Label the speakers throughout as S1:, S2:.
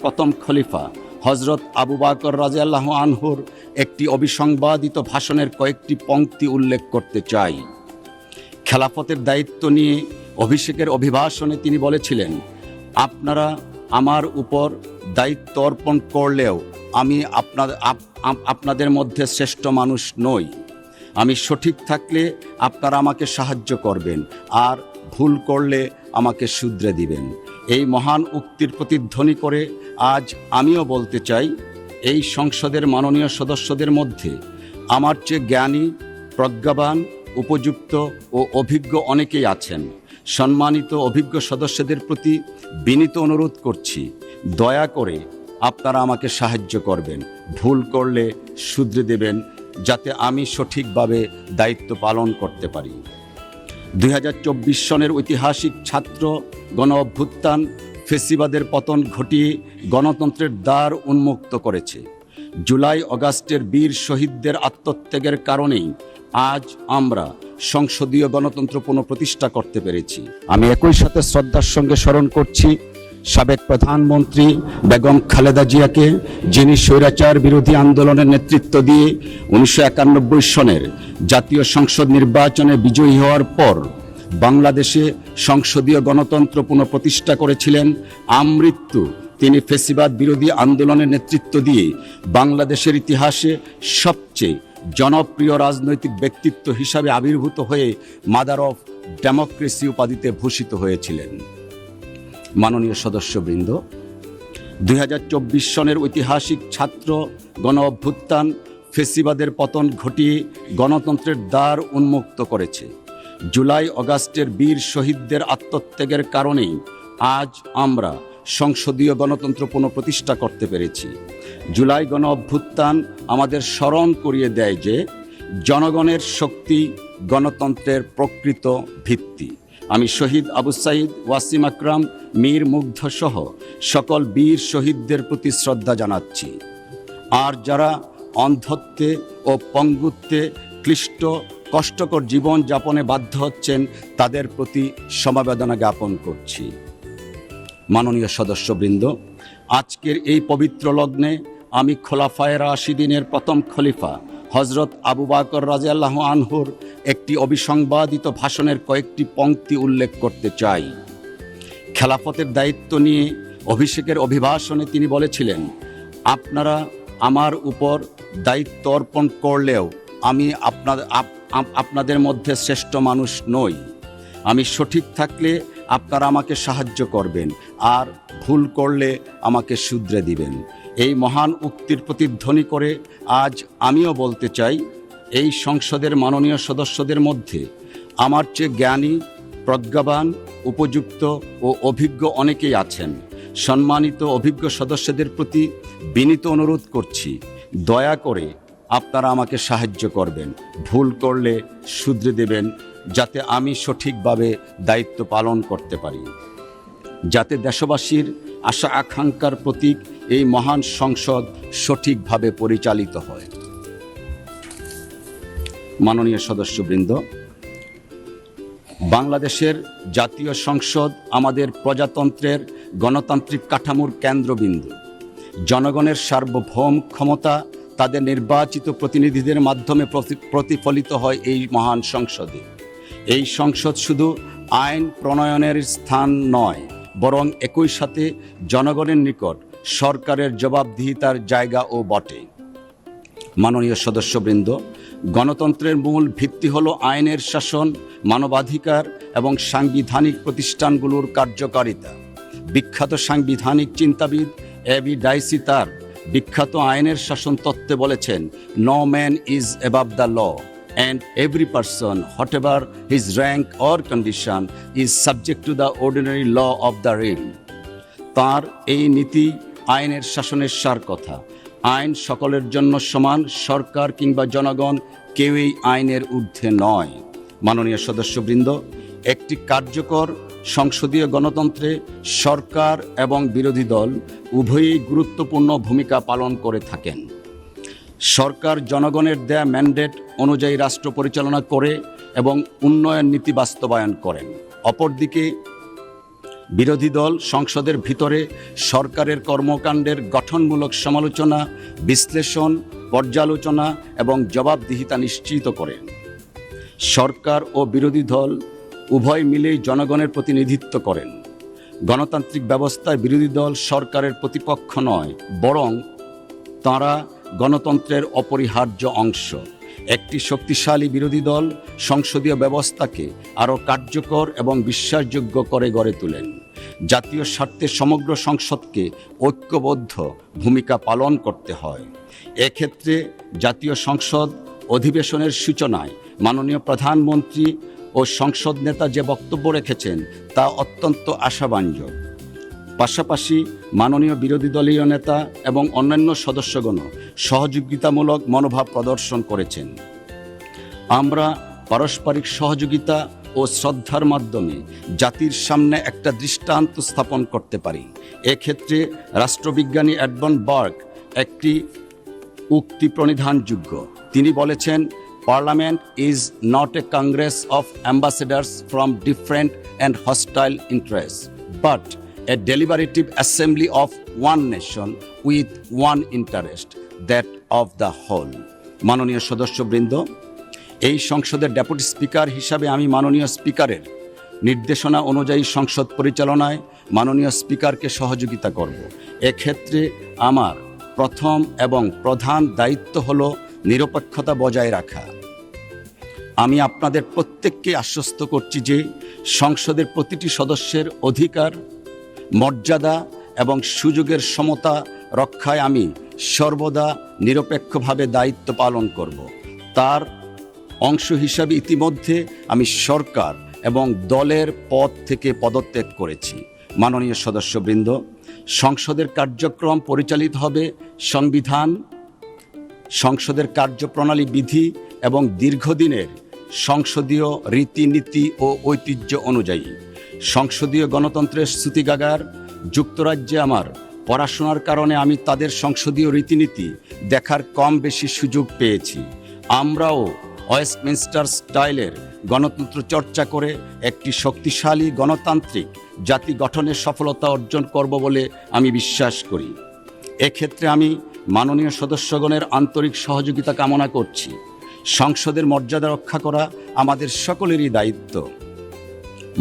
S1: প্রথম খলিফা হজরত আবু বকর রাদিয়াল্লাহু আনহুর একটি অবিসংবাদিত ভাষণের কয়েকটি পংক্তি উল্লেখ করতে চাই। খেলাফতের দায়িত্ব নিয়ে অভিষেকের অভিভাষণে তিনি বলেছিলেন, আপনারা আমার উপর দায়িত্ব অর্পণ করলেও আমি আপনাদের মধ্যে শ্রেষ্ঠ মানুষ নই। আমি সঠিক থাকলে আপনারা আমাকে সাহায্য করবেন, আর ভুল করলে আমাকে শুধরে দিবেন। এই মহান উক্তির প্রতিধ্বনি করে আজ আমিও বলতে চাই, এই সংসদের মাননীয় সদস্যদের মধ্যে আমার চেয়ে জ্ঞানী, প্রজ্ঞাবান, উপযুক্ত ও অভিজ্ঞ অনেকেই আছেন। সম্মানিত অভিজ্ঞ সদস্যদের প্রতি বিনীত অনুরোধ করছি, দয়া করে আপনারা আমাকে সাহায্য করবেন, ভুল করলে শুধরে দেবেন, যাতে আমি সঠিকভাবে দায়িত্ব পালন করতে পারি। 2024 সনের ঐতিহাসিক ছাত্র গণ অভ্যুত্থান ফেসিবাদের পতন ঘটিয়ে গণতন্ত্রের দ্বার উন্মুক্ত করেছে। জুলাই অগাস্টের বীর শহীদদের আত্মত্যাগের কারণেই আজ আমরা সংসদীয় গণতন্ত্র পুনঃপ্রতিষ্ঠা করতে পেরেছি। আমি একই সাথে শ্রদ্ধার সঙ্গে স্মরণ করছি সাবেক প্রধানমন্ত্রী বেগম খালেদা জিয়াকে, যিনি স্বৈরাচার বিরোধী আন্দোলনের নেতৃত্ব দিয়ে 1991 সনের জাতীয় সংসদ নির্বাচনে বিজয়ী হওয়ার পর বাংলাদেশে সংসদীয় গণতন্ত্র পুনঃপ্রতিষ্ঠা করেছিলেন। আমৃত্যু তিনি ফেসিবাদ বিরোধী আন্দোলনের নেতৃত্ব দিয়ে বাংলাদেশের ইতিহাসে সবচেয়ে জনপ্রিয় রাজনৈতিক ব্যক্তিত্ব হিসাবে আবির্ভূত হয়ে মাদার অফ ডেমোক্রেসি উপাধিতে ভূষিত হয়েছিলেন। মাননীয় সদস্যবৃন্দ, 2024 সনের ঐতিহাসিক ছাত্র গণ অভ্যুত্থান ফেসিবাদের পতন ঘটিয়ে গণতন্ত্রের দ্বার উন্মুক্ত করেছে। জুলাই অগাস্টের বীর শহীদদের আত্মত্যাগের কারণেই আজ আমরা সংসদীয় গণতন্ত্র পুনঃপ্রতিষ্ঠা করতে পেরেছি। জুলাই গণ অভ্যুত্থান আমাদের স্মরণ করিয়ে দেয় যে জনগণের শক্তি গণতন্ত্রের প্রকৃত ভিত্তি। আমি শহীদ আবু সাঈদ, ওয়াসিম আকরাম, মীর মুগ্ধ সহ সকল বীর শহীদদের প্রতি শ্রদ্ধা জানাচ্ছি। আর যারা অন্ধত্বে ও পঙ্গুত্বে ক্লিষ্ট কষ্টকর জীবন যাপনে বাধ্য হচ্ছেন, তাদের প্রতি সমবেদনা জ্ঞাপন করছি। মাননীয় সদস্যবৃন্দ, আজকের এই পবিত্র লগ্নে আমি খোলাফায়ে রাশিদিনের প্রথম খলিফা হজরত আবু বকর রাদিয়াল্লাহু আনহুর একটি অবিসংবাদিত ভাষণের কয়েকটি পংক্তি উল্লেখ করতে চাই। খেলাফতের দায়িত্ব নিয়ে অভিষেকের অভিভাষণে তিনি বলেছিলেন, আপনারা আমার উপর দায়িত্ব অর্পণ করলেও আমি আপনাদের মধ্যে শ্রেষ্ঠ মানুষ নই। আমি সঠিক থাকলে আপনারা আমাকে সাহায্য করবেন, আর ভুল করলে আমাকে শুধরে দিবেন। এই মহান উক্তির প্রতিধ্বনি করে আজ আমিও বলতে চাই, এই সংসদের মাননীয় সদস্যদের মধ্যে আমার চেয়ে জ্ঞানী, প্রজ্ঞাবান, উপযুক্ত ও অভিজ্ঞ অনেকেই আছেন। সম্মানিত অভিজ্ঞ সদস্যদের প্রতি বিনীত অনুরোধ করছি, দয়া করে আপনারা আমাকে সাহায্য করবেন, ভুল করলে শুধরে দেবেন, যাতে আমি সঠিকভাবে দায়িত্ব পালন করতে পারি, যাতে দেশবাসীর আশা আকাঙ্ক্ষার প্রতীক এই মহান সংসদ সঠিকভাবে পরিচালিত হয়। মাননীয় সদস্যবৃন্দ, বাংলাদেশের জাতীয় সংসদ আমাদের প্রজাতন্ত্রের গণতান্ত্রিক কাঠামোর কেন্দ্রবিন্দু। জনগণের সার্বভৌম ক্ষমতা তাদের নির্বাচিত প্রতিনিধিদের মাধ্যমে প্রতিফলিত হয় এই মহান সংসদে। এই সংসদ শুধু আইন প্রণয়নের স্থান নয়, বরং একই সাথে জনগণের নিকট সরকারের জবাবদিহিতার জায়গাও বটে। মাননীয় সদস্যবৃন্দ, গণতন্ত্রের মূল ভিত্তি হলো আইনের শাসন, মানবাধিকার এবং সাংবিধানিক প্রতিষ্ঠানগুলোর কার্যকারিতা। বিখ্যাত সাংবিধানিক চিন্তাবিদ এবি ডাইসি তার বিখ্যাত আইনের শাসন তত্ত্বে বলেছেন, no man is above the law and every person, whatever his rank or condition, is subject to the ordinary law of the realm. তার এই নীতি আইনের শাসনের সার কথা। আইন সকলের জন্য সমান, সরকার কিংবা জনগণ কেউই আইনের ঊর্ধ্বে নয়। মাননীয় সদস্যবৃন্দ, একটি কার্যকর সংসদীয় গণতন্ত্রে সরকার এবং বিরোধী দল উভয়ই গুরুত্বপূর্ণ ভূমিকা পালন করে থাকেন। সরকার জনগণের দেয়া ম্যান্ডেট অনুযায়ী রাষ্ট্র পরিচালনা করে এবং উন্নয়ন নীতি বাস্তবায়ন করেন। অপরদিকে বিরোধী দল সংসদের ভিতরে সরকারের কর্মকাণ্ডের গঠনমূলক সমালোচনা, বিশ্লেষণ, পর্যালোচনা এবং জবাবদিহিতা নিশ্চিত করেন। সরকার ও বিরোধী দল উভয় মিলেই জনগণের প্রতিনিধিত্ব করেন। গণতান্ত্রিক ব্যবস্থায় বিরোধী দল সরকারের প্রতিপক্ষ নয়, বরং তাঁরা গণতন্ত্রের অপরিহার্য অংশ। একটি শক্তিশালী বিরোধী দল সংসদীয় ব্যবস্থাকে আরও কার্যকর এবং বিশ্বাসযোগ্য করে গড়ে তোলেন। জাতীয় স্বার্থে সমগ্র সংসদকে ঐক্যবদ্ধ ভূমিকা পালন করতে হয়। এক্ষেত্রে জাতীয় সংসদ অধিবেশনের সূচনায় মাননীয় প্রধানমন্ত্রী ও সংসদ নেতা যে বক্তব্য রেখেছেন তা অত্যন্ত আশাব্যঞ্জক। পাশাপাশি মাননীয় বিরোধী দলীয় নেতা এবং অন্যান্য সদস্যগণ সহযোগিতামূলক মনোভাব প্রদর্শন করেছেন। আমরা পারস্পরিক সহযোগিতা ও শ্রদ্ধার মাধ্যমে জাতির সামনে একটা দৃষ্টান্ত স্থাপন করতে পারি। এক্ষেত্রে রাষ্ট্রবিজ্ঞানী এডমন্ড বার্গ একটি উক্তি প্রণিধানযোগ্য। তিনি বলেছেন, Parliament is not a congress of ambassadors from different and hostile interests, but a deliberative assembly of one nation with one interest, that of the whole. মাননীয় সদস্যবৃন্দ, এই সংসদের ডেপুটি স্পিকার হিসাবে আমি মাননীয় স্পিকারের নির্দেশনা অনুযায়ী সংসদ পরিচালনায় মাননীয় স্পিকারকে সহযোগিতা করব। এক্ষেত্রে আমার প্রথম এবং প্রধান দায়িত্ব হল নিরপেক্ষতা বজায় রাখা। আমি আপনাদের প্রত্যেককে আশ্বস্ত করছি যে সংসদের প্রতিটি সদস্যের অধিকার, মর্যাদা এবং সুযোগের সমতা রক্ষায় আমি সর্বদা নিরপেক্ষভাবে দায়িত্ব পালন করব। তার অংশ হিসাবে ইতিমধ্যে আমি সরকার এবং দলের পদ থেকে পদত্যাগ করেছি। মাননীয় সদস্যবৃন্দ, সংসদের কার্যক্রম পরিচালিত হবে সংসদের কার্যপ্রণালী বিধি এবং দীর্ঘদিনের সংসদীয় রীতিনীতি ও ঐতিহ্য অনুযায়ী। সংসদীয় গণতন্ত্রের শ্রুতিকাগার যুক্তরাজ্যে আমার পড়াশোনার কারণে আমি তাদের সংসদীয় রীতিনীতি দেখার কম বেশি সুযোগ পেয়েছি। আমরাও ওয়েস্টমিনস্টার স্টাইলের গণতন্ত্র চর্চা করে একটি শক্তিশালী গণতান্ত্রিক জাতি গঠনের সফলতা অর্জন করব বলে আমি বিশ্বাস করি। এক্ষেত্রে আমি মাননীয় সদস্যগণের আন্তরিক সহযোগিতা কামনা করছি। সংসদের মর্যাদা রক্ষা করা আমাদের সকলেরই দায়িত্ব।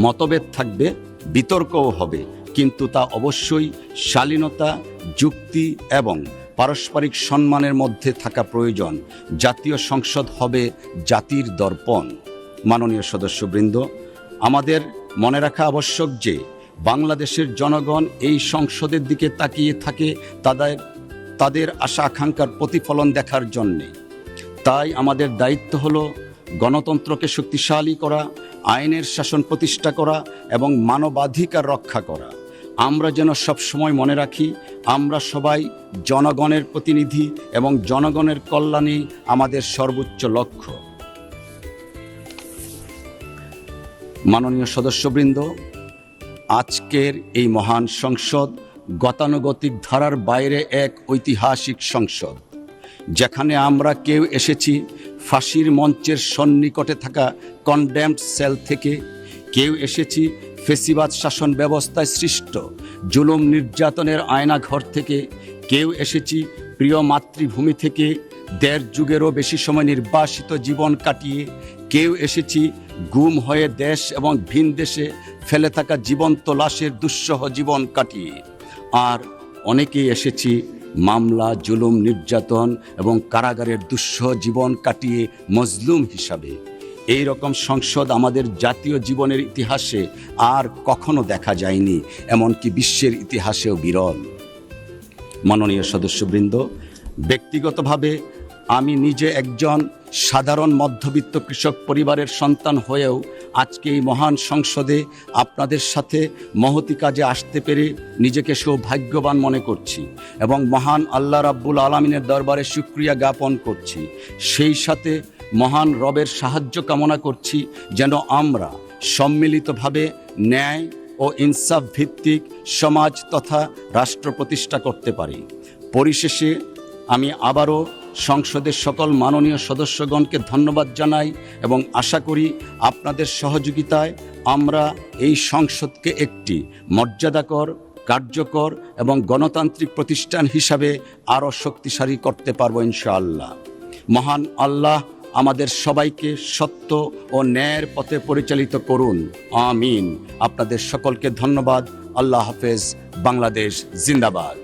S1: মতভেদ থাকবে, বিতর্কও হবে, কিন্তু তা অবশ্যই শালীনতা, যুক্তি এবং পারস্পরিক সম্মানের মধ্যে থাকা প্রয়োজন। জাতীয় সংসদ হবে জাতির দর্পণ। মাননীয় সদস্যবৃন্দ, আমাদের মনে রাখা আবশ্যক যে বাংলাদেশের জনগণ এই সংসদের দিকে তাকিয়ে থাকে তাদের আশা আকাঙ্ক্ষার প্রতিফলন দেখার জন্যে। তাই আমাদের দায়িত্ব হলো গণতন্ত্রকে শক্তিশালী করা, আইনের শাসন প্রতিষ্ঠা করা এবং মানবাধিকার রক্ষা করা। আমরা যেন সবসময় মনে রাখি, আমরা সবাই জনগণের প্রতিনিধি এবং জনগণের কল্যাণই আমাদের সর্বোচ্চ লক্ষ্য। মাননীয় সদস্যবৃন্দ, আজকের এই মহান সংসদ গতানুগতিক ধারার বাইরে এক ঐতিহাসিক সংসদ, যেখানে আমরা কেউ এসেছি ফাঁসির মঞ্চের সন্নিকটে থাকা কনডেমড সেল থেকে, কেউ এসেছি ফেসিবাদ শাসন ব্যবস্থায় সৃষ্ট জুলুম নির্যাতনের আয়নাঘর থেকে, কেউ এসেছি প্রিয় মাতৃভূমি থেকে দেড় যুগেরও বেশি সময় নির্বাসিত জীবন কাটিয়ে, কেউ এসেছি গুম হয়ে দেশ এবং ভিন দেশে ফেলে থাকা জীবন্ত লাশের দুঃসহ জীবন কাটিয়ে, আর অনেকেই এসেছি মামলা, জুলুম, নির্যাতন এবং কারাগারের দুঃসহ জীবন কাটিয়ে মজলুম হিসাবে। এই রকম সংসদ আমাদের জাতীয় জীবনের ইতিহাসে আর কখনো দেখা যায়নি, এমনকি বিশ্বের ইতিহাসেও বিরল। মাননীয় সদস্যবৃন্দ, ব্যক্তিগতভাবে আমি নিজে একজন সাধারণ মধ্যবিত্ত কৃষক পরিবারের সন্তান হয়েও আজকে এই মহান সংসদে আপনাদের সাথে মহতি কাজে আসতে পেরে নিজেকে সৌভাগ্যবান মনে করছি এবং মহান আল্লাহ রাব্বুল আলামিনের দরবারে শুকরিয়া জ্ঞাপন করছি। সেই সাথে মহান রবের সাহায্য কামনা করছি যেন আমরা সম্মিলিতভাবে ন্যায় ও ইনসাফ ভিত্তিক সমাজ তথা রাষ্ট্র প্রতিষ্ঠা করতে পারি। পরিশেষে আমি আবারও সংসদের সকল মাননীয় সদস্যগণকে ধন্যবাদ জানাই এবং আশা করি আপনাদের সহযোগিতায় আমরা এই সংসদকে একটি মর্যাদাকর, কার্যকর এবং গণতান্ত্রিক প্রতিষ্ঠান হিসাবে আরও শক্তিশালী করতে পারব ইনশাআল্লাহ। মহান আল্লাহ আমাদের সবাইকে সত্য ও ন্যায়ের পথে পরিচালিত করুন, আমিন। আপনাদের সকলকে ধন্যবাদ। আল্লাহ হাফেজ। বাংলাদেশ জিন্দাবাদ।